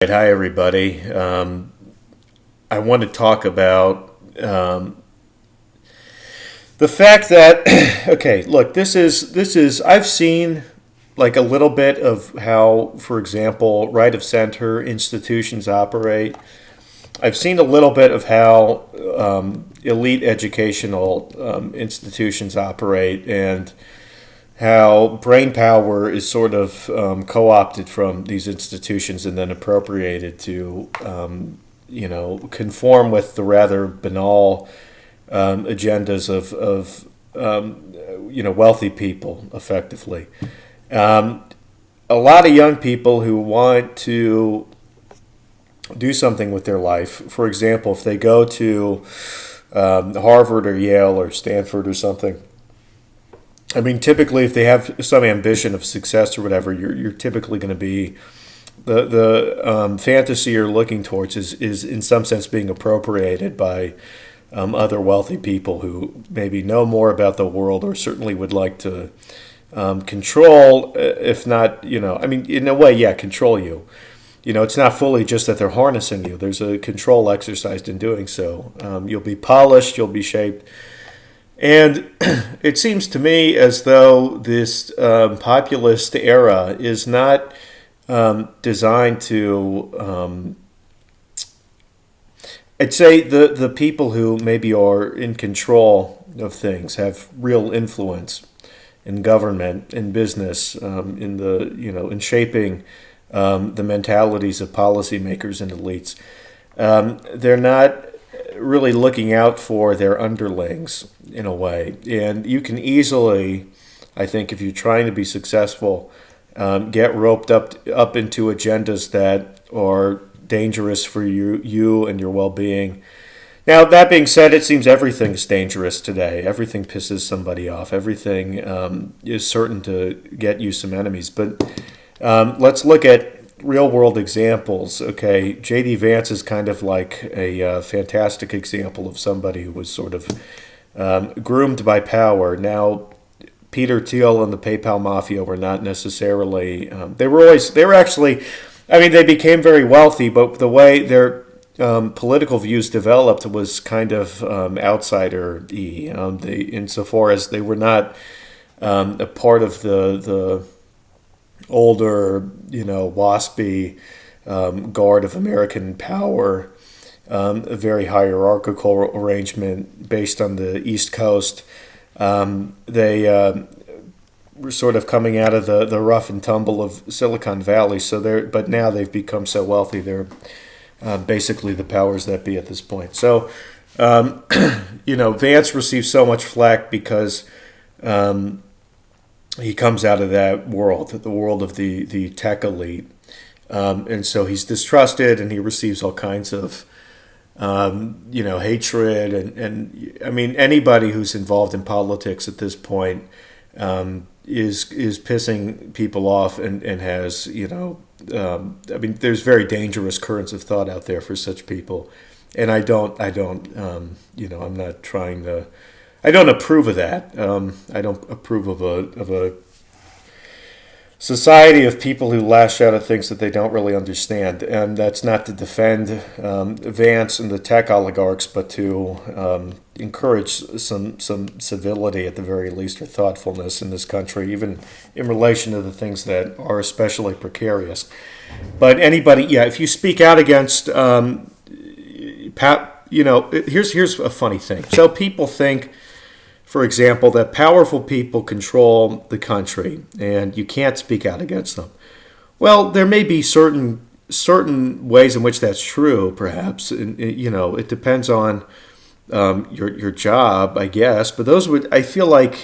Hi, everybody. I want to talk about the fact that okay, look, this is I've seen like a little bit of how, for example, right of center institutions operate. I've seen a little bit of how elite educational institutions operate, and how brain power is sort of co-opted from these institutions and then appropriated to conform with the rather banal agendas of wealthy people effectively. um, a lot of young people who want to do something with their life, for example, if they go to Harvard or Yale or Stanford or something. I mean, typically, if they have some ambition of success or whatever, you're typically going to be the fantasy you're looking towards is in some sense being appropriated by other wealthy people who maybe know more about the world or certainly would like to control, if not, I mean, in a way, yeah, control you. It's not fully just that they're harnessing you. There's a control exercised in doing so. You'll be polished, you'll be shaped. And it seems to me as though this populist era is not designed to. I'd say the people who maybe are in control of things have real influence in government, in business, in the in shaping the mentalities of policymakers and elites. They're not really looking out for their underlings in a way. And you can easily, I think, if you're trying to be successful, get roped up into agendas that are dangerous for you and your well-being. Now, that being said, it seems everything's dangerous today. Everything pisses somebody off. Everything is certain to get you some enemies. But let's look at real world examples. Okay, J.D. Vance is kind of like a fantastic example of somebody who was sort of groomed by power. Now, Peter Thiel and the PayPal Mafia were not necessarily. They were actually. I mean, they became very wealthy, but the way their political views developed was kind of outsider-y. Insofar as they were not a part of the older, waspy guard of American power, a very hierarchical arrangement based on the East Coast. They were sort of coming out of the rough and tumble of Silicon Valley. But now they've become so wealthy, they're basically the powers that be at this point. So, Vance receives so much flack because he comes out of that world, the world of the tech elite. And so he's distrusted, and he receives all kinds of, hatred. And I mean, anybody who's involved in politics at this point is pissing people off and has, I mean, there's very dangerous currents of thought out there for such people. And I don't, I'm not trying to. I don't approve of that. I don't approve of a society of people who lash out at things that they don't really understand. And that's not to defend Vance and the tech oligarchs, but to encourage some civility at the very least, or thoughtfulness in this country, even in relation to the things that are especially precarious. But anybody, yeah, if you speak out against, here's a funny thing. So people think, for example, that powerful people control the country and you can't speak out against them. Well, there may be certain ways in which that's true, perhaps. And, it depends on your job, I guess. But I feel like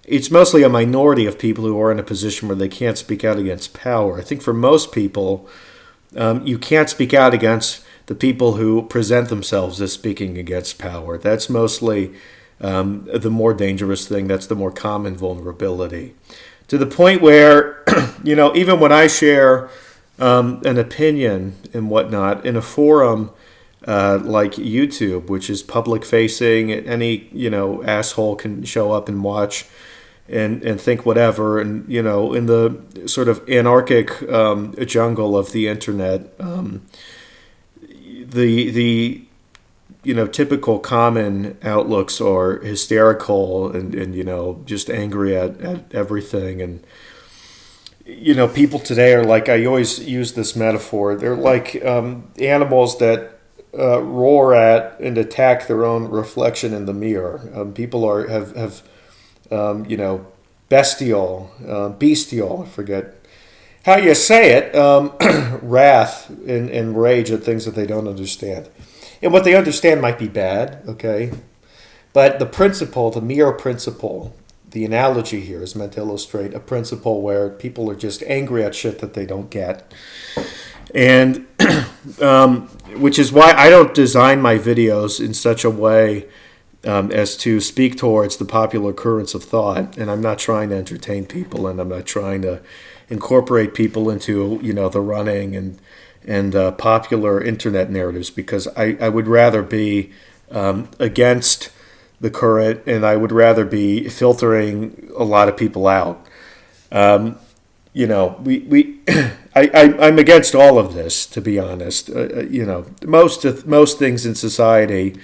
it's mostly a minority of people who are in a position where they can't speak out against power. I think for most people, you can't speak out against the people who present themselves as speaking against power. That's mostly the more dangerous thing. That's the more common vulnerability. To the point where, even when I share an opinion and whatnot in a forum like YouTube, which is public facing, any asshole can show up and watch and think whatever. And in the sort of anarchic jungle of the internet, the typical common outlooks are hysterical and just angry at everything. And people today are like, I always use this metaphor, they're like animals that roar at and attack their own reflection in the mirror. People have bestial, I forget how you say it, wrath and rage at things that they don't understand. And what they understand might be bad, okay? But the principle, the mere principle, the analogy here is meant to illustrate a principle where people are just angry at shit that they don't get. And which is why I don't design my videos in such a way as to speak towards the popular currents of thought. And I'm not trying to entertain people, and I'm not trying to incorporate people into, the running and popular internet narratives, because I would rather be against the current, and I would rather be filtering a lot of people out. I'm against all of this, to be honest. Most things in society,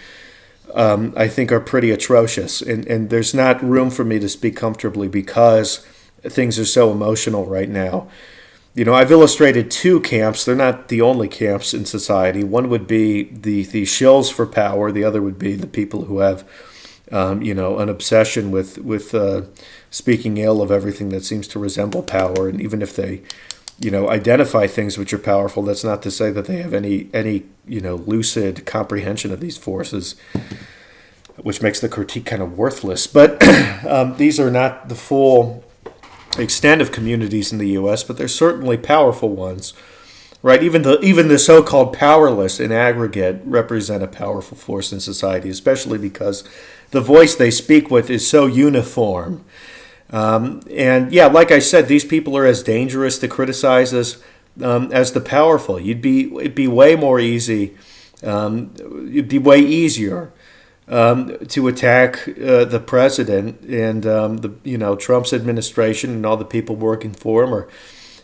I think, are pretty atrocious, and there's not room for me to speak comfortably because things are so emotional right now. I've illustrated two camps. They're not the only camps in society. One would be the shills for power. The other would be the people who have, an obsession with speaking ill of everything that seems to resemble power. And even if they, identify things which are powerful, that's not to say that they have any lucid comprehension of these forces, which makes the critique kind of worthless. But these are not the full extent of communities in the U.S., but they're certainly powerful ones, right? Even the so-called powerless in aggregate represent a powerful force in society, especially because the voice they speak with is so uniform. And yeah, like I said, these people are as dangerous to criticize as the powerful. It'd be way more easy. It'd be way easier to attack the president and Trump's administration and all the people working for him, or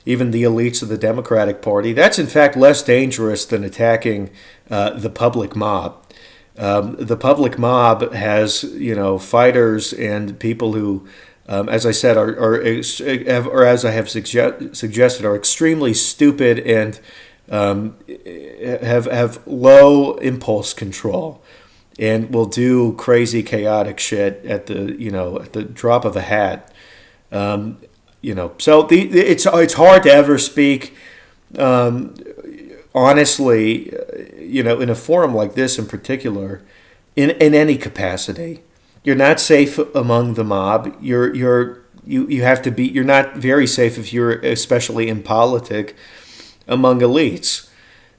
even the elites of the Democratic Party. That's in fact less dangerous than attacking the public mob. The public mob has fighters and people who, as I said, are as I have suggested, are extremely stupid and have low impulse control, and will do crazy, chaotic shit at the drop of a hat. So it's hard to ever speak honestly, in a forum like this in particular, in any capacity. You're not safe among the mob. You have to be. You're not very safe if you're especially impolitic among elites.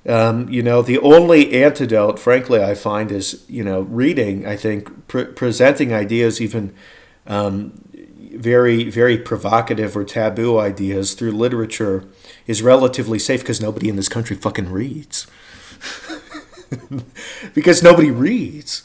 The only antidote, frankly, I find is, reading, I think, presenting ideas, even very, very provocative or taboo ideas through literature is relatively safe, because nobody in this country fucking reads. Because nobody reads.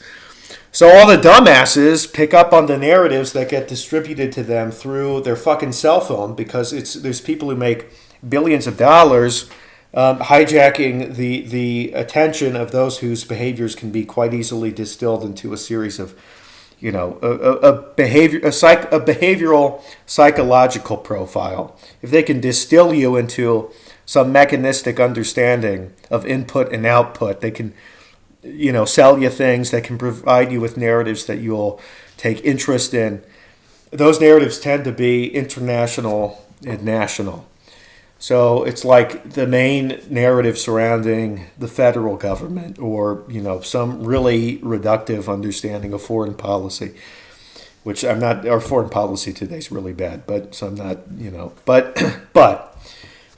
So all the dumbasses pick up on the narratives that get distributed to them through their fucking cell phone, because there's people who make billions of dollars hijacking the attention of those whose behaviors can be quite easily distilled into a series of, a behavioral psychological profile. If they can distill you into some mechanistic understanding of input and output, they can, sell you things that can provide you with narratives that you'll take interest in. Those narratives tend to be international and national. So it's like the main narrative surrounding the federal government, or, some really reductive understanding of foreign policy, which I'm not, our foreign policy today is really bad, but so I'm not, but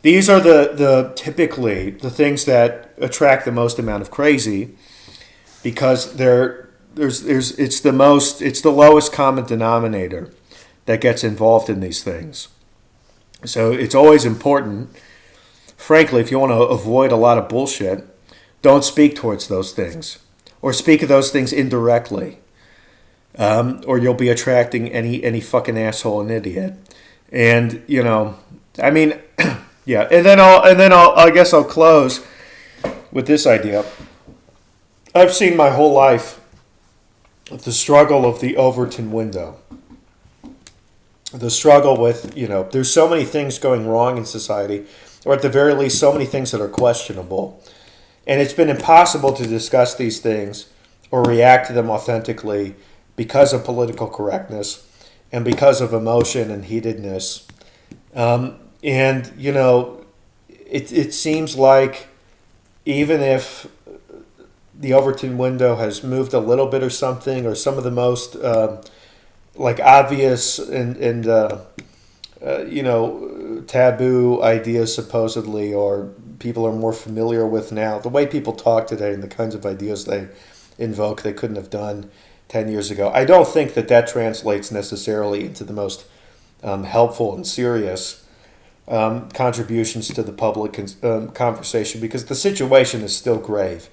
these are the typically the things that attract the most amount of crazy, because it's the lowest common denominator that gets involved in these things. So it's always important, frankly, if you want to avoid a lot of bullshit, don't speak towards those things, or speak of those things indirectly. or you'll be attracting any fucking asshole and idiot. And I mean, yeah. I guess I'll close with this idea. I've seen my whole life the struggle of the Overton window. The struggle with, there's so many things going wrong in society, or at the very least, so many things that are questionable. And it's been impossible to discuss these things or react to them authentically because of political correctness and because of emotion and heatedness. It seems like even if the Overton window has moved a little bit or something, or some of the most obvious and taboo ideas supposedly, or people are more familiar with now, the way people talk today and the kinds of ideas they invoke they couldn't have done 10 years ago. I don't think that translates necessarily into the most helpful and serious contributions to the public conversation, because the situation is still grave.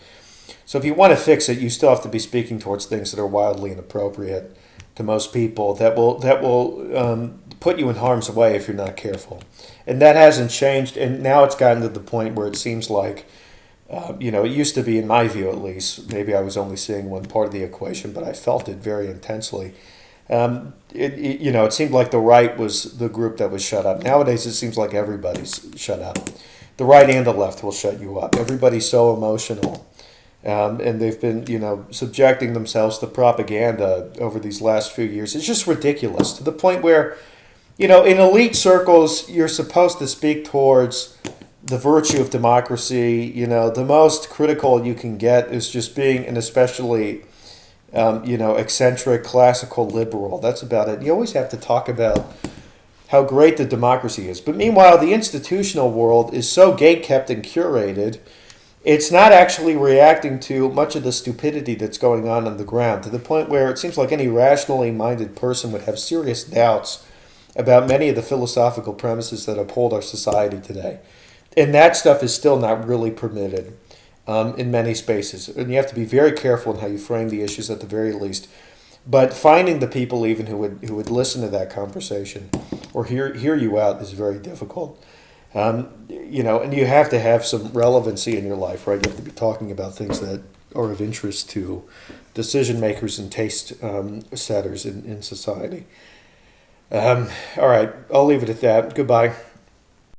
So if you want to fix it, you still have to be speaking towards things that are wildly inappropriate to most people, that will put you in harm's way if you're not careful. And that hasn't changed, and now it's gotten to the point where it seems like, it used to be, in my view at least, maybe I was only seeing one part of the equation, but I felt it very intensely. It seemed like the right was the group that was shut up. Nowadays, it seems like everybody's shut up. The right and the left will shut you up. Everybody's so emotional. And they've been, subjecting themselves to propaganda over these last few years. It's just ridiculous, to the point where, in elite circles, you're supposed to speak towards the virtue of democracy. The most critical you can get is just being an especially, eccentric classical liberal. That's about it. You always have to talk about how great the democracy is. But meanwhile, the institutional world is so gatekept and curated, it's not actually reacting to much of the stupidity that's going on the ground, to the point where it seems like any rationally minded person would have serious doubts about many of the philosophical premises that uphold our society today. And that stuff is still not really permitted in many spaces. And you have to be very careful in how you frame the issues at the very least. But finding the people even who would listen to that conversation or hear you out is very difficult. And you have to have some relevancy in your life, right? You have to be talking about things that are of interest to decision makers and taste setters in society. All right, I'll leave it at that. Goodbye.